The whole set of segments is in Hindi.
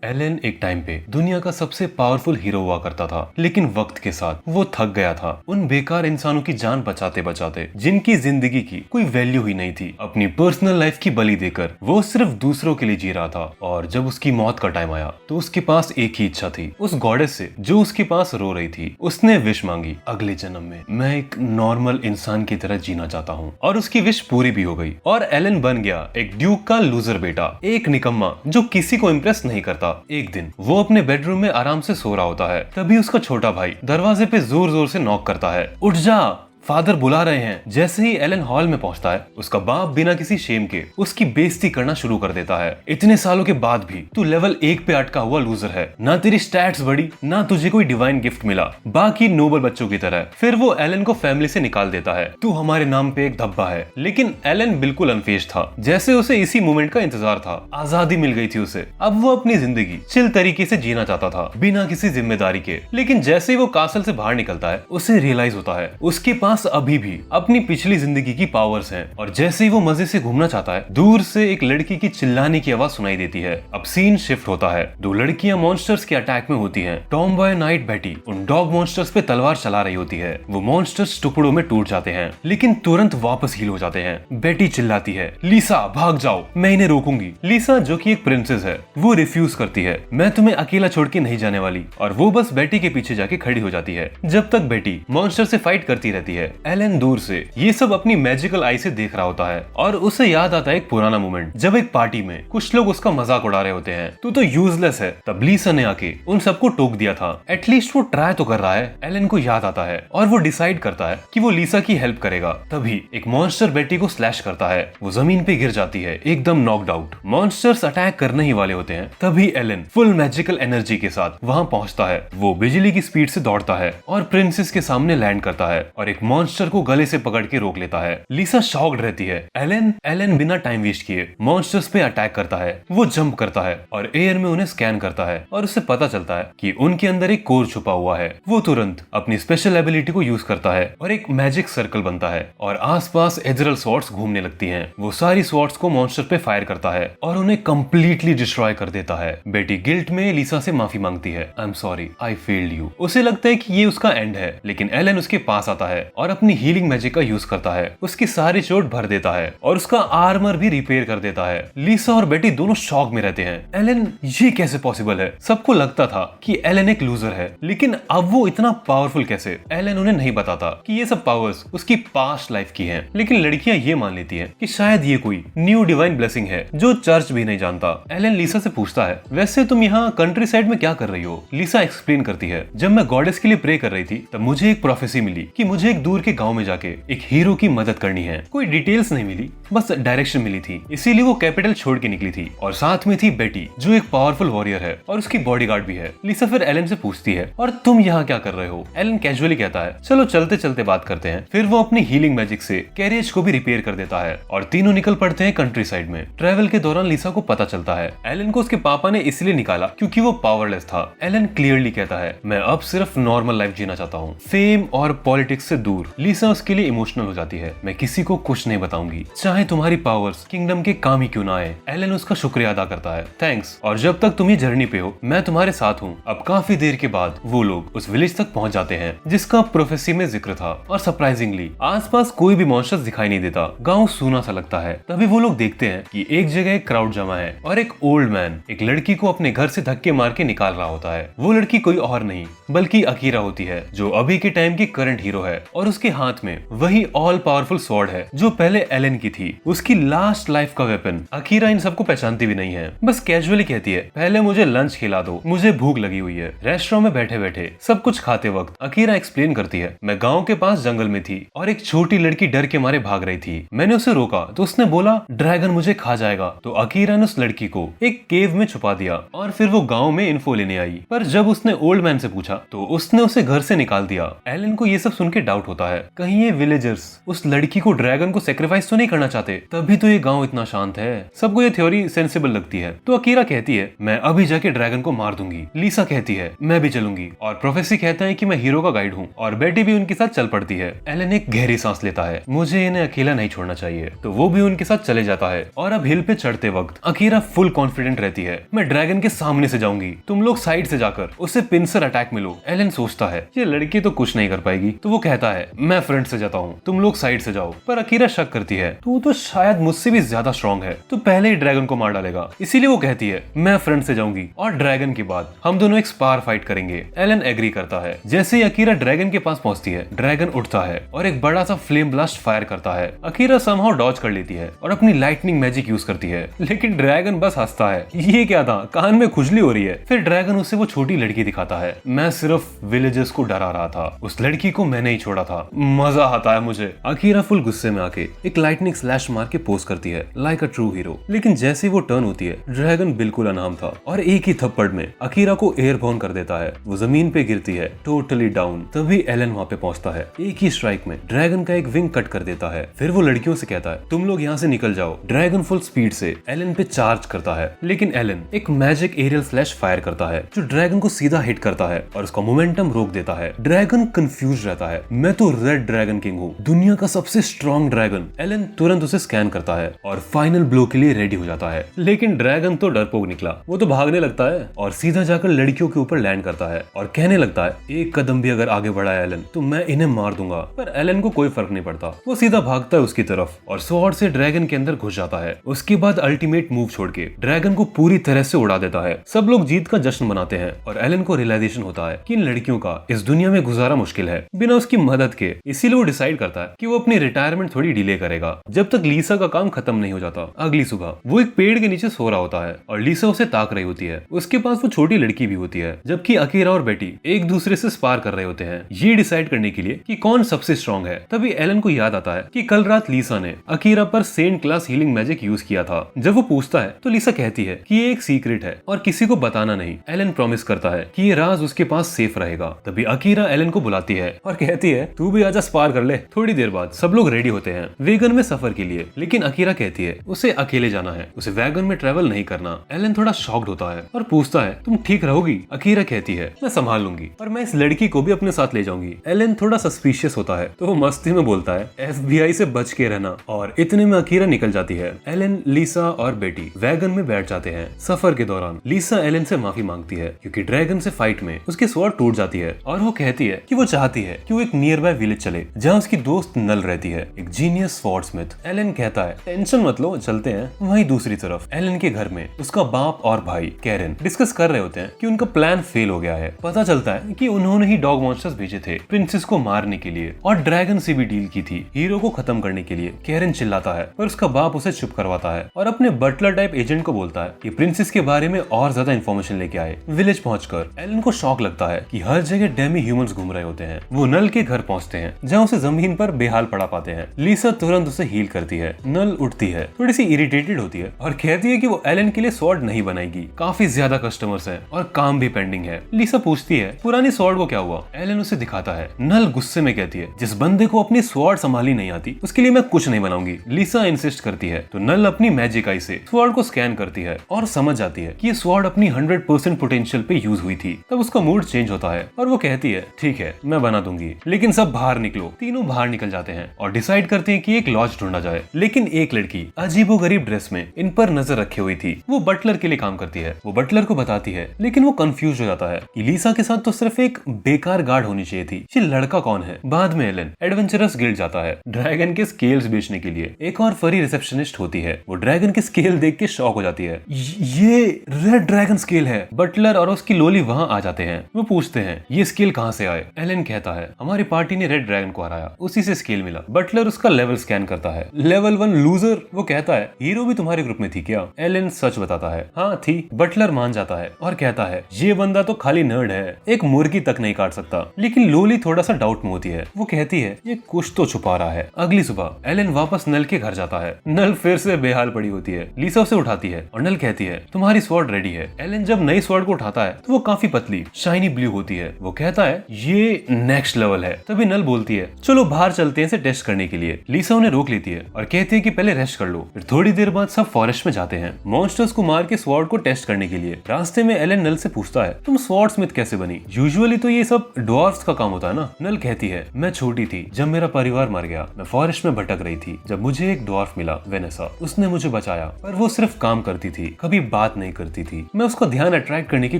एलन एक टाइम पे दुनिया का सबसे पावरफुल हीरो हुआ करता था, लेकिन वक्त के साथ वो थक गया था उन बेकार इंसानों की जान बचाते बचाते जिनकी जिंदगी की कोई वैल्यू ही नहीं थी। अपनी पर्सनल लाइफ की बलि देकर वो सिर्फ दूसरों के लिए जी रहा था। और जब उसकी मौत का टाइम आया तो उसके पास एक ही इच्छा थी, उस गॉडेस से जो उसके पास रो रही थी। उसने विश मांगी, अगले जन्म में मैं एक नॉर्मल इंसान की तरह जीना चाहता हूँ। और उसकी विश पूरी भी हो गई और एलन बन गया एक ड्यूक का लूजर बेटा, एक निकम्मा जो किसी को इम्प्रेस नहीं करता। एक दिन वो अपने बेडरूम में आराम से सो रहा होता है, तभी उसका छोटा भाई दरवाजे पे जोर जोर से नॉक करता है। उठ जा, फादर बुला रहे हैं। जैसे ही एलन हॉल में पहुंचता है, उसका बाप बिना किसी शेम के उसकी बेइज्जती करना शुरू कर देता है। इतने सालों के बाद भी तू लेवल 1 पे अटका हुआ लूजर है, ना तेरी स्टैट्स बढ़ी, ना तुझे कोई डिवाइन गिफ्ट मिला बाकी नोबल बच्चों की तरह। फिर वो एलन को फैमिली से निकाल देता है, तू हमारे नाम पे एक धब्बा है। लेकिन एलन बिल्कुल अनफेज था, जैसे उसे इसी मोमेंट का इंतजार था। आजादी मिल गई थी उसे, अब वो अपनी जिंदगी चिल तरीके से जीना चाहता था, बिना किसी जिम्मेदारी के। लेकिन जैसे ही वो कासल से बाहर निकलता है, उसे रियलाइज होता है उसके पास अभी भी अपनी पिछली जिंदगी की पावर्स हैं। और जैसे ही वो मजे से घूमना चाहता है, दूर से एक लड़की की चिल्लाने की आवाज सुनाई देती है। अब सीन शिफ्ट होता है, दो लड़कियां मॉन्स्टर्स के अटैक में होती हैं। टॉम बॉय नाइट बेटी उन डॉग मॉन्स्टर्स पे तलवार चला रही होती है। वो मॉन्स्टर्स टुकड़ों में टूट जाते हैं, लेकिन तुरंत वापस हील हो जाते हैं। बेटी चिल्लाती है, लीसा भाग जाओ, मैं इन्हें रोकूंगी। लीसा जो कि एक प्रिंसेस है, वो रिफ्यूज करती है, मैं तुम्हें अकेला छोड़ के नहीं जाने वाली। और वो बस बेटी के पीछे जाके खड़ी हो जाती है, जब तक बेटी मॉन्स्टर से फाइट करती रहती है। एलन दूर से ये सब अपनी मैजिकल आई से देख रहा होता है और उसे याद आता है एक पुराना मोमेंट, जब एक पार्टी में कुछ लोग उसका मजाक उड़ा रहे होते हैं, तू तो यूजलेस है। तब लीसा ने आके उन सबको टोक दिया था। एटलीस्ट वो ट्राई तो कर रहा है। एलन को याद आता है और वो डिसाइड करता है कि वो लीसा की हेल्प करेगा। तभी एक मॉन्स्टर बेटी को स्लैश करता है, वो जमीन पे गिर जाती है, एकदम नॉक्ड आउट। मॉन्स्टर्स अटैक करने ही वाले होते हैं, तभी एलन फुल मैजिकल एनर्जी के साथ वहां पहुंचता है। वो बिजली की स्पीड से दौड़ता है और प्रिंसेस के सामने लैंड करता है और एक मॉन्स्टर को गले से पकड़ के रोक लेता है। लीसा शॉक्ड रहती है। एलन बिना टाइम वेस्ट किए मॉन्स्टर्स पे अटैक करता है। वो जंप करता है और एयर में उन्हें स्कैन करता है और उससे पता चलता है कि उनके अंदर एक कोर छुपा हुआ है। वो तुरंत अपनी स्पेशल एबिलिटी को यूज करता है और एक मैजिक सर्कल बनता है और आसपास एजरल स्वॉर्ड्स घूमने लगती हैं। वो सारी स्वॉर्ड्स को मॉन्स्टर पे फायर करता है और उन्हें कंप्लीटली डिस्ट्रॉय कर देता है। बेटी गिल्ट में लीसा से माफी मांगती है, I am sorry, I failed you. उसे लगता है कि ये उसका एंड है, लेकिन एलन उसके पास आता है और अपनी हीलिंग मैजिक का यूज करता है। उसकी सारी चोट भर देता है और उसका आर्मर भी रिपेयर कर देता है। लीसा और बेटी दोनों शॉक में रहते हैं। एलन, ये कैसे पॉसिबल है? सबको लगता था कि एलन एक लूजर है, लेकिन अब वो इतना पावरफुल कैसे? एलन उन्हें नहीं बताता कि ये सब पावर्स उसकी पास्ट लाइफ की हैं, लेकिन लड़कियां ये मान लेती हैं कि शायद ये कोई न्यू डिवाइन ब्लेसिंग है जो चर्च भी नहीं जानता। एलन लीसा से पूछता है, वैसे तुम यहाँ कंट्री साइड में क्या कर रही हो? लीसा एक्सप्लेन करती है, जब मैं गॉडेस के लिए प्रे कर रही थी, तब मुझे एक प्रोफेसी मिली कि मुझे एक दूर के गाँव में जाके एक हीरो की मदद करनी है। कोई डिटेल्स नहीं मिली, बस डायरेक्शन मिली थी, इसीलिए वो कैपिटल छोड़ के निकली थी। और साथ में थी बेटी जो एक पावरफुल वॉरियर है और उसकी बॉडीगार्ड भी है। लीसा फिर एलन से पूछती है, और तुम यहाँ क्या कर रहे हो? एलन कैजुअली कहता है, चलो चलते चलते बात करते हैं। फिर वो अपनी हीलिंग मैजिक से कैरियज को भी रिपेयर कर देता है और तीनों निकल पड़ते हैं कंट्री साइड में। ट्रेवल के दौरान लीसा को पता चलता है एलन को उसके पापा ने इसलिए निकाला क्योंकि वो पावरलेस था। एलन क्लियरली कहता है, मैं अब सिर्फ नॉर्मल लाइफ जीना चाहता हूँ, फेम और पॉलिटिक्स से दूर। लीसा उसके लिए इमोशनल हो जाती है, मैं किसी को कुछ नहीं बताऊंगी, चाहे तुम्हारी पावर्स किंगडम के काम ही क्यों ना आए। एलन उसका शुक्रिया अदा करता है, थैंक्स, और जब तक तुम ये जर्नी पे हो मैं तुम्हारे साथ हूँ। अब काफी देर के बाद वो लोग उस विलेज तक पहुंच जाते हैं जिसका प्रोफेसी में जिक्र था, और सरप्राइजिंगली आसपास कोई भी मॉन्स्टर्स दिखाई नहीं देता। गाँव सूना सा लगता है। तभी वो लोग देखते हैं कि एक जगह एक क्राउड जमा है और एक ओल्ड मैन एक लड़की को अपने घर से धक्के मार के निकाल रहा होता है। वो लड़की कोई और नहीं बल्कि अकीरा होती है, जो अभी के टाइम की करंट हीरो है, और उसके हाथ में वही ऑल पावरफुल स्वॉर्ड है जो पहले एलन की थी, उसकी लास्ट लाइफ का वेपन। अकीरा इन सबको पहचानती भी नहीं है, बस कैजुअली कहती है, पहले मुझे लंच खिला दो, मुझे भूख लगी हुई है। रेस्टोरेंट में बैठे बैठे सब कुछ खाते वक्त अकीरा एक्सप्लेन करती है, मैं गांव के पास जंगल में थी और एक छोटी लड़की डर के मारे भाग रही थी। मैंने उसे रोका तो उसने बोला ड्रैगन मुझे खा जाएगा। तो अकीरा ने उस लड़की को एक केव में छुपा दिया और फिर वो गाँव में इन्फो लेने आई। पर जब उसने ओल्ड मैन से पूछा तो उसने उसे घर से निकाल दिया। एलन को ये सब सुन के डाउट होता होता है, कहीं ये विलेजर्स उस लड़की को ड्रैगन को सेक्रीफाइस तो नहीं करना चाहते, तभी तो ये गांव इतना शांत है। सबको ये थ्योरी सेंसिबल लगती है, तो अकीरा कहती है मैं अभी जाके ड्रैगन को मार दूंगी। लीसा कहती है मैं भी चलूंगी, और प्रोफेसर कहता है कि मैं हीरो का गाइड हूँ, और बेटी भी उनके साथ चल पड़ती है। एलन एक गहरी सांस लेता है, मुझे इन्हें अकेला नहीं छोड़ना चाहिए, तो वो भी उनके साथ चले जाता है। और अब हिल पे चढ़ते वक्त अकीरा फुल कॉन्फिडेंट रहती है, मैं ड्रैगन के सामने से जाऊंगी, तुम लोग साइड से जाकर उससे पिंसर अटैक में लो। एलन सोचता है ये लड़की तो कुछ नहीं कर पाएगी, तो वो कहता है मैं फ्रंट से जाता हूँ, तुम लोग साइड से जाओ। पर अकीरा शक करती है तू तो शायद मुझसे भी ज्यादा स्ट्रॉन्ग है, तो पहले ही ड्रैगन को मार डालेगा, इसीलिए वो कहती है मैं फ्रंट से जाऊंगी और ड्रैगन के बाद हम दोनों एक स्पार फाइट करेंगे। एलन एग्री करता है। जैसे ही अकीरा ड्रैगन के पास पहुंचती है, ड्रैगन उठता है और एक बड़ा सा फ्लेम ब्लास्ट फायर करता है। अकीरा समहाउ डॉज कर लेती है और अपनी लाइटनिंग मैजिक यूज करती है, लेकिन ड्रैगन बस हंसता है, ये क्या था, कान में खुजली हो रही है। फिर ड्रैगन उसे वो छोटी लड़की दिखाता है, मैं सिर्फ विलेजर्स को डरा रहा था, उस लड़की को मैंने ही छोड़ा था, मजा आता है मुझे। अकीरा फुल गुस्से में आके एक लाइटनिंग स्लैश मार के पोज करती है लाइक अ ट्रू हीरो, लेकिन जैसे वो टर्न होती है ड्रैगन बिल्कुल अनाम था और एक ही थप्पड़ में अकीरा को एयरबोर्न कर देता है। वो जमीन पे गिरती है टोटली डाउन। तभी एलन वहाँ पे पहुंचता है, एक ही स्ट्राइक में ड्रैगन का एक विंग कट कर देता है। फिर वो लड़कियों से कहता है तुम लोग यहाँ से निकल जाओ। ड्रैगन फुल स्पीड से एलन पे चार्ज करता है, लेकिन एलन एक मैजिक एरियल स्लैश फायर करता है जो ड्रैगन को सीधा हिट करता है और उसका मोमेंटम रोक देता है। ड्रैगन कंफ्यूज रहता है, मैं तो रेड ड्रैगन किंग हूँ, दुनिया का सबसे स्ट्रॉन्ग ड्रैगन। एलन तुरंत उसे स्कैन करता है और फाइनल ब्लो के लिए रेडी हो जाता है, लेकिन ड्रैगन तो डरपोक निकला, वो तो भागने लगता है और सीधा जाकर लड़कियों के ऊपर लैंड करता है और कहने लगता है एक कदम भी अगर आगे बढ़ाया एलन तो मैं इन्हें मार दूंगा। पर एलन को कोई फर्क नहीं पड़ता, वो सीधा भागता है उसकी तरफ और स्वॉर्ड से ड्रैगन के अंदर घुस जाता है। उसके बाद अल्टीमेट मूव छोड़ के ड्रैगन को पूरी तरह से उड़ा देता है। सब लोग जीत का जश्न मनाते हैं और एलन को रियलाइजेशन होता है कि इन लड़कियों का इस दुनिया में गुजारा मुश्किल है बिना उसकी मदद के, इसीलिए वो डिसाइड करता है कि वो अपनी रिटायरमेंट थोड़ी डिले करेगा जब तक लीसा का काम खत्म नहीं हो जाता। अगली सुबह वो एक पेड़ के नीचे सो रहा होता है और लीसा उसे ताक रही होती है। उसके पास वो छोटी लड़की भी होती है, जबकि अकीरा और बेटी एक दूसरे से स्पार कर रहे होते हैं, ये डिसाइड करने के लिए कि कौन सबसे स्ट्रॉन्ग है। तभी एलन को याद आता है कि कल रात लीसा ने अकीरा पर saint class healing magic use किया था। जब वो पूछता है तो लीसा कहती है कि ये एक सीक्रेट है और किसी को बताना नहीं। एलन प्रॉमिस करता है कि ये राज उसके पास सेफ रहेगा। तभी अकीरा एलन को बुलाती है और कहती है तू भी आजा स्पार कर ले। थोड़ी देर बाद सब लोग रेडी होते हैं वेगन में सफर के लिए, लेकिन अकीरा कहती है उसे अकेले जाना है, उसे वैगन में ट्रेवल नहीं करना। एलन थोड़ा शॉक्ड होता है और पूछता है तुम ठीक रहोगी? अकीरा कहती है मैं संभाल लूंगी और मैं इस लड़की को भी अपने साथ ले जाऊंगी। एलन थोड़ा सस्पिशियस होता है तो वो मस्ती में बोलता है FBI से बच के रहना, और इतने में अकीरा निकल जाती है। एलन, लीसा और बेटी वैगन में बैठ जाते हैं। सफर के दौरान लीसा एलन से माफी मांगती है क्योंकि ड्रैगन से फाइट में उसकी स्वॉर्ड टूट जाती है और वो कहती है कि वो चाहती है कि वो एक नियर बाय विलेज चले जहाँ उसकी दोस्त नल रहती है, एक जीनियस स्वॉर्डस्मिथ। एलन कहता है टेंशन मत लो, चलते हैं। वहीं दूसरी तरफ एलन के घर में उसका बाप और भाई कैरन डिस्कस कर रहे होते हैं कि उनका प्लान फेल हो गया है। पता चलता है कि उन्होंने ही डॉग मॉन्स्टर्स भेजे थे प्रिंसेस को मारने के लिए और ड्रैगन से भी डील की थी हीरो को खत्म करने के लिए। कैरन चिल्लाता है पर उसका बाप उसे चुप करवाता है और अपने बटलर टाइप एजेंट को बोलता है कि प्रिंसेस के बारे में और ज्यादा इंफॉर्मेशन लेके आए। विलेज पहुंचकर एलन को शौक लगता है कि हर जगह डेमी ह्यूमंस घूम रहे होते हैं। वो नल के घर पहुंचते हैं जहाँ उसे जमीन पर बेहाल पड़ा पाते हैं। लीसा तुरंत उसे हील करती है। नल उठती है, थोड़ी सी इरिटेटेड होती है और कहती है कि वो एलन के लिए स्वॉर्ड नहीं बनाएगी, काफी ज्यादा कस्टमर्स हैं और काम भी पेंडिंग है। लीसा पूछती है पुरानी स्वॉर्ड को क्या हुआ? एलन उसे दिखाता है। नल गुस्से में कहती है जिस बंदे को अपनी स्वॉर्ड संभाली नहीं आती उसके लिए मैं कुछ नहीं बनाऊंगी। लीसा इंसिस्ट करती है तो नल अपनी मैजिक आई से स्वॉर्ड को स्कैन करती है और समझ जाती है कि ये स्वॉर्ड अपनी 100% पोटेंशियल पे यूज हुई थी। तब उसका मूड चेंज होता है और वो कहती है ठीक है मैं बना दूंगी, लेकिन सब बाहर निकलो। तीनों बाहर निकल जाते हैं और डिसाइड करते हैं कि एक लॉज ढूंढा जाए, लेकिन एक लड़की अजीबोगरीब ड्रेस में इन पर नजर रखे हुई थी। वो बटलर के लिए काम करती है। वो बटलर को बताती है, लेकिन वो कंफ्यूज हो जाता है कि लीसा के साथ तो सिर्फ एक बेकार गार्ड होनी चाहिए थी, ये लड़का कौन है? बाद में एलन एडवेंचरस गिल्ड जाता है ड्रैगन के स्केल्स बेचने के लिए। एक और फरी रिसेप्शनिस्ट होती है, वो ड्रैगन के स्केल देख के शॉक हो जाती है, ये रेड ड्रैगन स्केल है। बटलर और उसकी लोली वहाँ आ जाते हैं। वो पूछते हैं ये स्केल कहाँ से आए? एलन कहता है हमारी पार्टी ने रेड ड्रैगन को हराया, उसी से स्केल मिला। बटलर उसका लेवल स्कैन करता है, लेवल 1 लूजर। वो कहता है हीरो भी तुम्हारे ग्रुप में थी क्या? एलन सच बताता है हाँ थी। बटलर मान जाता है और कहता है ये बंदा तो खाली नर्ड है, एक मुर्गी तक नहीं काट सकता। लेकिन लोली थोड़ा सा डाउट में होती है। वो कहती है ये कुछ तो छुपा रहा है। अगली सुबह एलन वापस नल के घर जाता है। नल फिर से बेहाल पड़ी होती है। लीसा उसे उठाती है और नल कहती है तुम्हारी स्वॉर्ड रेडी है। एलन जब नई स्वॉर्ड को उठाता है तो वो काफी पतली शाइनी ब्लू होती है। वो कहता है ये नेक्स्ट लेवल है। तभी नल बोलती है चलो बाहर चलते हैं इसे टेस्ट करने के लिए। लीसा उन्हें रोक लेती है और कहती है कि पहले रेस्ट कर लो। फिर थोड़ी देर बाद सब फॉरेस्ट में जाते हैं मॉन्स्टर्स को मार के स्वॉर्ड को टेस्ट करने के लिए। रास्ते में एलन नल से पूछता है तुम स्वॉर्ड स्मिथ कैसे बनी? यूजुअली तो ये सब ड्वार्फ्स का काम होता है ना। नल कहती है मैं छोटी थी जब मेरा परिवार मर गया, मैं फॉरेस्ट में भटक रही थी जब मुझे एक ड्वार्फ मिला वेनेसा, उसने मुझे बचाया। पर वो सिर्फ काम करती थी, कभी बात नहीं करती थी। मैं उसका ध्यान अट्रैक्ट करने की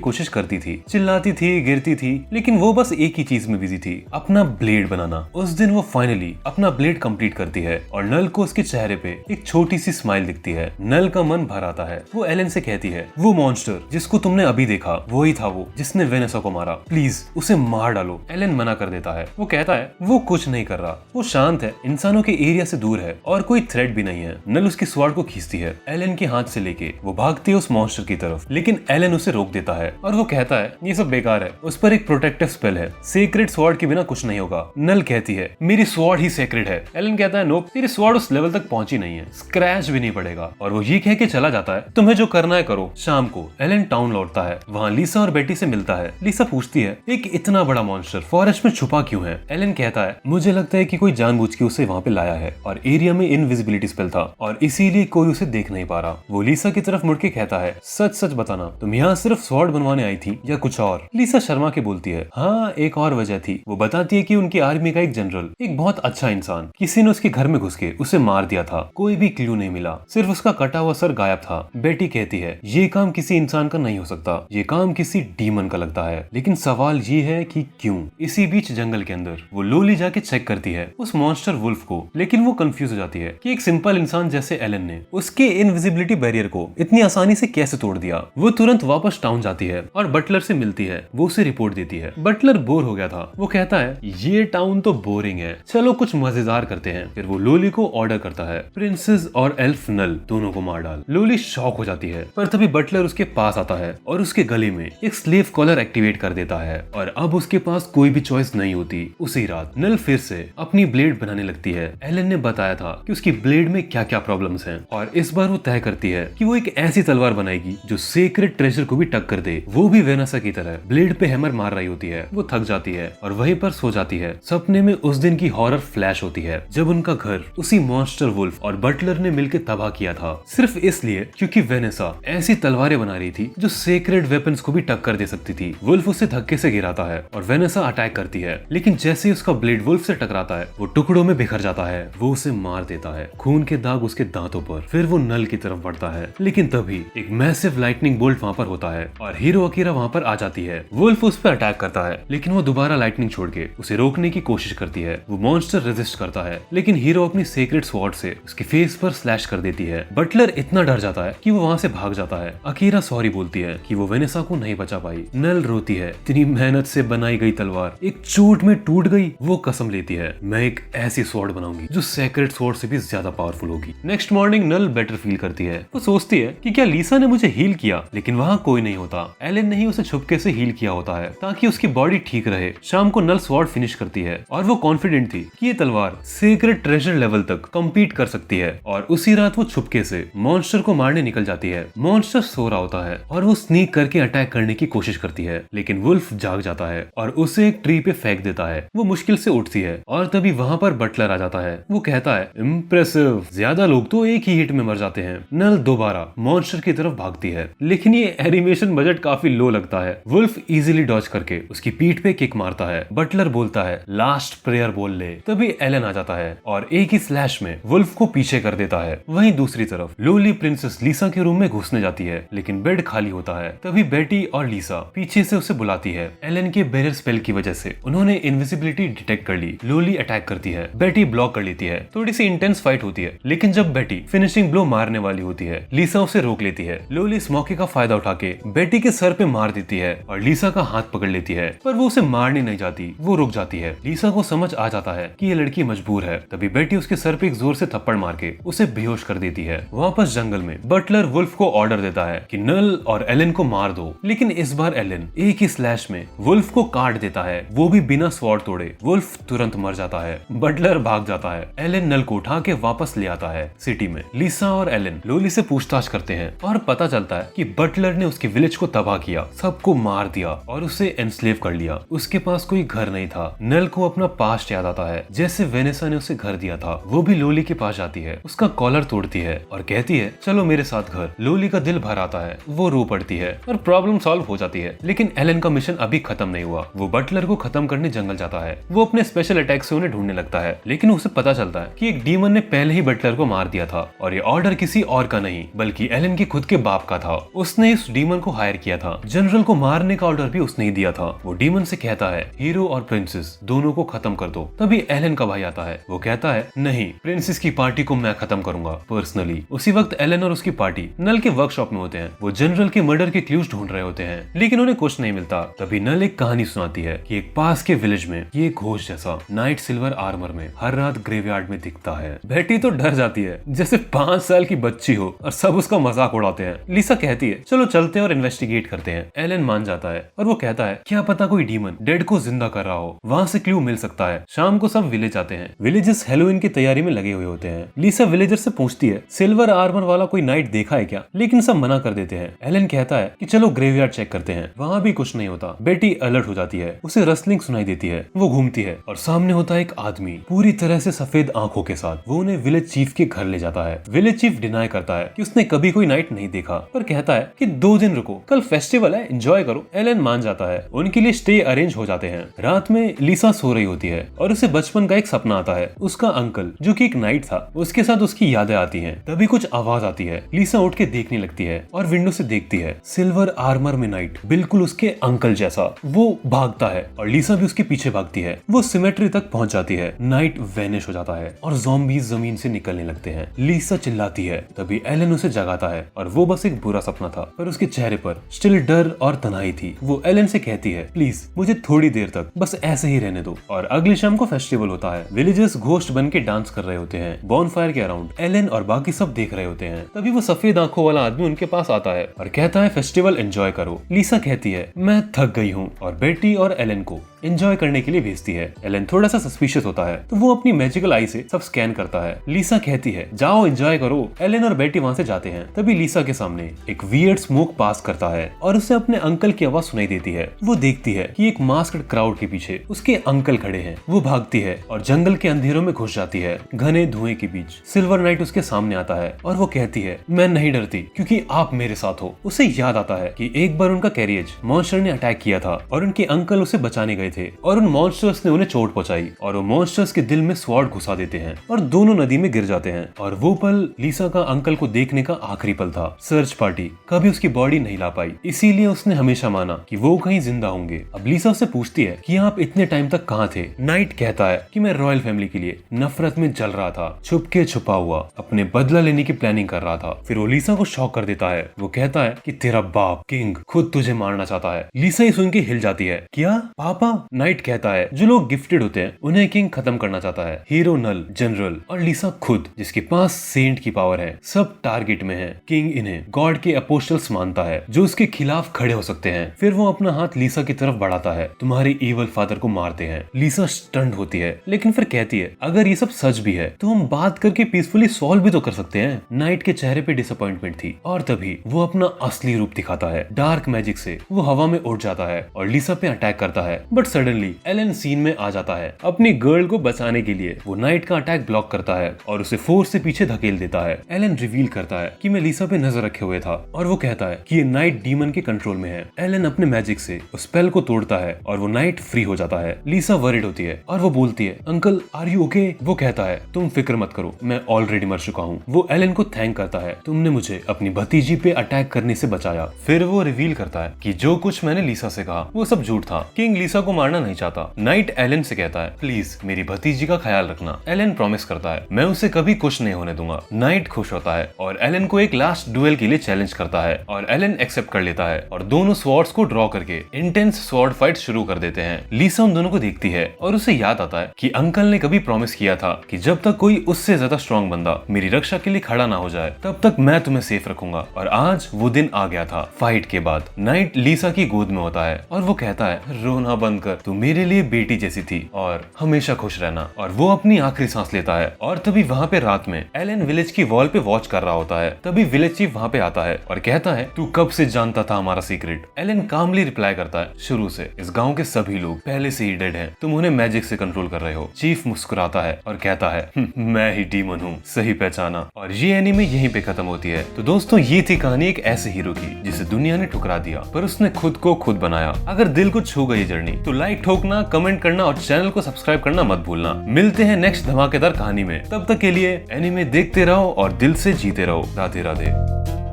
कोशिश करती थी, चिल्लाती थी, गिरती थी, लेकिन वो बस एक ही चीज में बिजी थी, अपना ब्लेड बनाना। उस दिन वो फाइनली अपना ब्लेड कंप्लीट करती है और नल को उसके चेहरे पे एक छोटी सी स्माइल दिखती है। नल का मन भर आता है। वो एलन से कहती है वो मॉन्स्टर जिसको तुमने अभी देखा वही था वो जिसने वेनेसा को मारा, प्लीज उसे मार डालो। एलन मना कर देता है। वो कहता है वो कुछ नहीं कर रहा, वो शांत है, इंसानों के एरिया से दूर है और कोई थ्रेट भी नहीं है। नल उसकी स्वॉर्ड को खींचती है एलन के हाथ से लेके। वो भागती है उस मॉन्स्टर की तरफ, लेकिन एलन उसे रोक देता है और वो कहता है ये सब बेकार है, उस पर एक प्रोटेक्टिव स्पेल है, सीक्रेट स्वॉर्ड के बिना कुछ नहीं होगा। नल कहती है मेरी स्वॉर्ड ही सीक्रेट है। एलन कहता है नो, तेरी स्वॉर्ड उस लेवल तक पहुंची नहीं है, स्क्रैच भी नहीं पड़ेगा। और वो ये कह के चला जाता है तुम्हें जो करना है करो। शाम को एलन टाउन लौटता है, वहाँ लीसा और बेटी से मिलता है। लीसा पूछती है एक इतना बड़ा मॉन्स्टर फॉरेस्ट में छुपा क्यों है? एलन कहता है मुझे लगता है कि कोई जानबूझ के उसे वहाँ पे लाया है और एरिया में इनविजिबिलिटी स्पेल था और इसीलिए कोई उसे देख नहीं पा रहा। वो लीसा की तरफ मुड़ के कहता है सच सच बताना, तुम यहाँ सिर्फ स्वॉर्ड बनवाने आई थी या कुछ और? लीसा शर्मा के बोलती है हाँ एक और वजह थी। वो बताती है कि उनकी आर्मी का एक जनरल, एक बहुत अच्छा इंसान, किसी ने उसके घर में घुस के उसे मार दिया था। कोई भी क्लू नहीं मिला, सिर्फ उसका कटा हुआ सर गायब था। बेटी कहती है ये काम किसी इंसान का नहीं हो सकता, ये काम किसी डीमन का लगता है। लेकिन सवाल ये है कि क्यों? इसी बीच जंगल के अंदर वो लोली जाके चेक करती है उस मॉन्स्टर वुल्फ को, लेकिन वो कंफ्यूज हो जाती है कि एक सिंपल इंसान जैसे एलन ने उसके इनविजिबिलिटी बैरियर को इतनी आसानी से कैसे तोड़ दिया। वो तुरंत वापस टाउन जाती है और बटलर से मिलती है। वो उसे रिपोर्ट देती है। बटलर बोर हो गया था। वो कहता है ये टाउन तो बोरिंग है, चलो कुछ मजेदार करते हैं। फिर वो लोली को ऑर्डर करता है प्रिंसेस और एल्फ नल दोनों को मार डाल। लोली शॉक हो जाती है, पर तभी बटलर उसके पास आता है और उसके गले में एक स्लेव कॉलर एक्टिवेट कर देता है और अब उसके पास कोई भी चॉइस नहीं होती। उसी रात नल फिर से अपनी ब्लेड बनाने लगती है। एलन ने बताया था कि उसकी ब्लेड में क्या क्या प्रॉब्लम्स हैं और इस बार वो तय करती है कि वो एक ऐसी तलवार बनाएगी जो सीक्रेट ट्रेजर को भी टक्कर दे, वो भी वेनेसा की तरह। ब्लेड पे हैमर मार रही होती है। वो थक जाती है और वहीं पर सो जाती है। सपने में उस दिन की हॉरर फ्लैश होती है जब उनका घर उसी मॉन्स्टर वुल्फ और बटलर ने मिलकर तबाह किया था, सिर्फ इसलिए क्योंकि वेनेसा ऐसी तलवारें बना रही थी जो सीक्रेट वेपन्स को भी टक्कर दे सकती थी। वुल्फ उसे धक्के से गिराता है और वेनेसा अटैक करती है, लेकिन जैसे ही उसका ब्लेड वुल्फ से टकराता है वो टुकड़ों में बिखर जाता है। वो उसे मार देता है, खून के दाग उसके दांतों पर। फिर वो नल की तरफ बढ़ता है, लेकिन तभी एक मैसिव लाइटनिंग बोल्ट वहाँ पर होता है और हीरो अकीरा वहाँ पर आ जाती है। वुल्फ उस पर अटैक करता है, लेकिन वो दोबारा लाइटनिंग छोड़ के उसे रोकने की कोशिश करती है। वो मॉन्स्टर रेजिस्ट करता है, लेकिन हीरो अपनी सीक्रेट स्वॉर्ड से उसके फेस पर स्लैश कर देती है। बटलर इतना डर जाता है कि वो वहाँ से भाग जाता है। अकीरा सॉरी बोलती है कि वो वेनेसा को नहीं बचा पाई। नल रोती है, इतनी मेहनत से बनाई गई तलवार एक चोट में टूट गई। वो कसम लेती है मैं एक ऐसी स्वॉर्ड बनाऊंगी जो सीक्रेट स्वॉर्ड से भी ज्यादा पावरफुल होगी। नेक्स्ट मॉर्निंग नल बेटर फील करती है। वो सोचती है कि क्या लीसा ने मुझे हील किया, लेकिन वहाँ कोई नहीं होता। एलन ने ही उसे छुपके से हील किया होता है ताकि उसकी बॉडी ठीक रहे। शाम को नल स्वॉर्ड फिनिश करती है और वो कॉन्फिडेंट थी कि ये तलवार सीक्रेट ट्रेजर लेवल तक कम्पीट कर सकती है। और उसी रात वो छुपके से मॉन्स्टर को मारने निकल जाती है। मॉन्स्टर सो रहा होता है और वो स्नीक करके अटैक करने की कोशिश करती है, लेकिन वुल्फ जाग जाता है और उसे एक ट्री पे फेंक देता है। वो मुश्किल से उठती है और तभी वहाँ पर बटलर आ जाता है। वो कहता है इम्प्रेसिव, ज्यादा लोग तो एक ही हिट में मर जाते हैं। नल दोबारा मॉन्स्टर की तरफ भागती है, लेकिन ये एनिमेशन बजट काफी लो लगता है। वुल्फ इजीली डॉज करके उसकी पीठ पे किक मारता है। बटलर बोलता है लास्ट प्रेयर बोल ले। तभी एलन आ जाता है और एक ही स्लैश में वुल्फ को पीछे कर देता है। वहीं दूसरी तरफ लोली प्रिंसेस लीसा के रूम में घुसने जाती है, लेकिन बेड खाली होता है। तभी बेटी और लीसा पीछे से उसे बुलाती है। एलन के बैरियर स्पेल की वजह से उन्होंने इनविजिबिलिटी डिटेक्ट कर ली। लोली अटैक करती है, बेटी ब्लॉक कर लेती है। थोड़ी सी इंटेंस फाइट होती है, लेकिन जब बेटी फिनिशिंग ब्लो मारने वाली होती है, लीसा उसे रोक लेती है। लोली इस मौके का फायदा उठा के बेटी के सर पे मार देती है और लीसा का हाथ पकड़ लेती है, पर वो उसे मारने नहीं जाती, वो रुक जाती है। लीसा को समझ आ जाता है कि ये लड़की मजबूर है। तभी बेटी उसके सर पे एक जोर से थप्पड़ मार के उसे बेहोश कर देती है। वापस जंगल में बटलर वुल्फ को ऑर्डर देता है कि नल और एलन को मार दो, लेकिन इस बार एलन एक ही स्लैश में वुल्फ को काट देता है, वो भी बिना स्वॉर्ड तोड़े। वुल्फ तुरंत मर जाता है। बटलर भाग जाता है। एलन नल को उठा के वापस ले आता है सिटी में। लीसा और एलन लोली से पूछताछ करते हैं और पता चलता है कि बटलर ने उसके विलेज को तबाह किया, सबको मार दिया और उसे एनस्लेव कर लिया। उसके पास कोई घर नहीं था, नल को अपना पास्ट याद आता है, जैसे वेनेसा ने उसे घर दिया था। वो भी लोली के पास जाती है, उसका कॉलर तोड़ती है और कहती है चलो मेरे साथ घर। लोली का दिल भर आता है, वो रो पड़ती है और प्रॉब्लम सॉल्व हो जाती है। लेकिन एलन का मिशन अभी खत्म नहीं हुआ। वो बटलर को खत्म करने जंगल जाता है। वो अपने स्पेशल अटैक से उन्हें ढूंढने लगता है, लेकिन उसे पता चलता है कि एक डीमन ने पहले ही बटलर को मार दिया था और ये ऑर्डर किसी और का नहीं बल्कि एलन के खुद के बाप का था। उसने इस डीमन को हायर किया था। जनरल को मारने का ऑर्डर भी उसने ही दिया था। वो डीमन से कहता है हीरो और प्रिंसेस दोनों को खत्म कर दो। तभी एलन का भाई आता है। वो कहता है नहीं, प्रिंसेस की पार्टी को मैं खत्म करूंगा पर्सनली। उसी वक्त एलन और उसकी पार्टी नल के वर्कशॉप में होते हैं। वो जनरल के मर्डर के क्लूज ढूंढ रहे होते हैं, लेकिन उन्हें कुछ नहीं मिलता। तभी नल एक कहानी सुनाती है कि एक पास के विलेज में ये घोष जैसा नाइट सिल्वर आर्मर में हर रात ग्रेवयार्ड में दिखता है। बेटी तो डर जाती है जैसे 5 साल की बच्ची हो और सब उसका मजाक उड़ाते हैं। लिसा कहती है चलो चलते हैं और इन्वेस्टिगेट करते हैं। एलन मान जाता है और वो कहता है क्या पता कोई डीमन डेड को जिंदा कर रहा हो, वहाँ से क्लू मिल सकता है। शाम को सब विलेज आते हैं। विलेजर्स हेलोवीन की तैयारी में लगे हुए होते हैं। लिसा विलेजर से पूछती है सिल्वर आर्मर वाला कोई नाइट देखा है क्या, लेकिन सब मना कर देते हैं। एलन कहता है कि चलो ग्रेवयार्ड चेक करते हैं। वहाँ भी कुछ नहीं होता। बेटी अलर्ट हो जाती है, उसे रसलिंग सुनाई देती है। वो घूमती है और सामने होता है एक आदमी पूरी तरह से सफेद आंखों के साथ। वो उन्हें विलेज चीफ के घर ले जाता है। विलेज चीफ डिनाई करता है कि उसने कभी कोई नाइट नहीं देखा, पर कहता है कि 2 दिन रुको, कल फेस्टिवल है, एंजॉय करो। एलन मान जाता है। उनके लिए स्टे अरेंज हो जाते हैं। रात में लिसा सो रही होती है और उसे बचपन का एक सपना आता है। उसका अंकल जो कि एक नाइट था, उसके साथ उसकी यादें आती हैं। तभी कुछ आवाज आती है। लिसा उठ के देखने लगती है और विंडो से देखती है सिल्वर आर्मर में नाइट बिल्कुल उसके अंकल जैसा। वो भागता है और लिसा भी उसके पीछे भागती है। वो सिमेट्री तक पहुंच जाती है। नाइट वैनिश हो जाता है और ज़ॉम्बीज़ जमीन से निकलने लगते हैं। लिसा चिल्लाती है। तभी एलन उसे जगाता है और वो बस एक बुरा सपना था, पर उसके चेहरे पर स्टिल डर और तन्हाई थी। वो एलन से कहती है प्लीज मुझे थोड़ी देर तक बस ऐसे ही रहने दो। और अगली शाम को फेस्टिवल होता है। विलेजर्स घोस्ट बन के डांस कर रहे होते हैं बॉनफायर के अराउंड। एलन और बाकी सब देख रहे होते हैं। तभी वो सफेद आंखों वाला आदमी उनके पास आता है और कहता है फेस्टिवल एंजॉय करो। लिसा कहती है मैं थक गई हूँ और बेटी और एलन को एंजॉय करने के लिए भेजती है। एलन थोड़ा सा सस्पिशियस होता है, तो वो अपनी मैजिकल आई से सब स्कैन करता है। लिसा कहती है जाओ एंजॉय करो। एलन और बेटी वहाँ से जाते हैं। तभी लिसा के सामने एक वियर्ड स्मोक पास करता है और उसे अपने अंकल की आवाज सुनाई देती है। वो देखती है कि एक मास्क्ड क्राउड के पीछे उसके अंकल खड़े हैं। वो भागती है और जंगल के अंधेरों में घुस जाती है। घने धुएं के बीच सिल्वर नाइट उसके सामने आता है और वो कहती है मैं नहीं डरती क्योंकि आप मेरे साथ हो। उसे याद आता है कि एक बार उनका कैरियज मॉन्स्टर ने अटैक किया था और उनके अंकल उसे बचाने गए थे और उन मॉन्स्टर्स ने उन्हें चोट पहुंचाई और वो मॉन्स्टर्स के दिल में स्वॉर्ड घुसा देते हैं और दोनों नदी में गिर जाते हैं। और वो पल लिसा का अंकल को देखने का आखिरी पल था। सर्च पार्टी कभी उसकी बॉडी नहीं ला पाई, इसीलिए उसने हमेशा माना कि वो कहीं जिंदा होंगे। अब लिसा उससे पूछती है कि आप इतने टाइम तक कहाँ थे। नाइट कहता है कि मैं रॉयल फैमिली के लिए नफरत में जल रहा था, छुपके छुपा हुआ अपने बदला लेने की प्लानिंग कर रहा था। फिर वो लिसा को शॉक कर देता है। वो कहता है कि तेरा बाप किंग खुद तुझे मारना चाहता है। लिसा ही सुन के हिल जाती है। क्या पापा? नाइट कहता है जो लोग गिफ्टेड होते हैं उन्हें किंग खत्म करना चाहता है। हीरो नल, जनरल और लिसा खुद जिसके पास सेंट की पावर है, सब टारगेट में है। किंग इन्हें गॉड के अपोस्टल्स मानता है जो उसके खिलाफ खड़े हो सकते हैं। फिर वो अपना हाथ लिसा की तरफ बढ़ाता है। तुम्हारे इवल फादर को मारते हैं। लिसा स्टंट होती है, लेकिन फिर कहती है अगर ये सब सच भी है तो हम बात करके पीसफुली सॉल्व भी तो कर सकते हैं। नाइट के चेहरे पे डिसअपॉइंटमेंट थी और तभी वो अपना असली रूप दिखाता है। डार्क मैजिक से वो हवा में उड़ जाता है और लिसा पे अटैक करता है। बट सडनली एलन सीन में आ जाता है। अपनी गर्ल को बचाने के लिए वो नाइट का अटैक ब्लॉक करता है और उसे फोर्स से पीछे धकेल देता है। एलन रिवील करता है कि मैं लिसा पे नजर रखे हुए था और वो कहता है कि ये नाइट डीमन के कंट्रोल में है। एलन अपने मैजिक से उस स्पेल को तोड़ता है और वो नाइट फ्री हो जाता है। लिसा वरिड होती है और वो बोलती है अंकल आर यू ओके? वो कहता है तुम फिक्र मत करो, मैं ऑलरेडी मर चुका हूँ। वो एलन को थैंक करता है, तुमने मुझे अपनी भतीजी पे अटैक करने से बचाया। फिर वो रिवील करता है कि जो कुछ मैंने लिसा से कहा वो सब झूठ था। किंग लिसा को मारना नहीं चाहता। नाइट एलन से कहता है प्लीज मेरी भतीजी का ख्याल रखना। एलन प्रॉमिस करता है मैं उसे कभी कुछ नहीं होने दूंगा। नाइट खुश होता है और एलन को एक लास्ट डुएल के लिए चैलेंज करता है और एलन एक्सेप्ट कर लेता है और दोनों स्वॉर्ड्स को ड्रॉ करके इंटेंस स्वॉर्ड फाइट शुरू कर देते हैं। लिसा उन दोनों को देखती है और उसे याद आता है कि अंकल ने कभी प्रॉमिस किया था कि जब तक कोई उससे ज्यादा स्ट्रॉन्ग बंदा मेरी रक्षा के लिए खड़ा ना हो जाए तब तक मैं तुम्हें सेफ रखूंगा। और आज वो दिन आ गया था। फाइट के बाद नाइट लिसा की गोद में होता है और वो कहता है रोना बंद जानकर तू मेरे लिए बेटी जैसी थी और हमेशा खुश रहना। और वो अपनी आखिरी सांस लेता है और तभी वहाँ पे रात में एलन विलेज की वॉल पे वॉच कर रहा होता है। तभी विलेज चीफ वहाँ पे आता है और कहता है तू कब से जानता था हमारा सीक्रेट। एलन कामली रिप्लाई करता है शुरू से इस गाँव के सभी लोग पहले से ही डेड हैं, तुम उन्हें मैजिक से कंट्रोल कर रहे हो। चीफ मुस्कुराता है और कहता है मैं ही डीमन हूँ, सही पहचाना। और ये एनीमे यहीं पे खत्म होती है। तो दोस्तों ये थी कहानी एक ऐसे हीरो की जिसे दुनिया ने ठुकरा दिया पर उसने खुद को खुद बनाया। अगर दिल को छू गई जर्नी तो लाइक ठोकना, कमेंट करना और चैनल को सब्सक्राइब करना मत भूलना। मिलते हैं नेक्स्ट धमाकेदार कहानी में, तब तक के लिए एनीमे देखते रहो और दिल से जीते रहो। राधे राधे।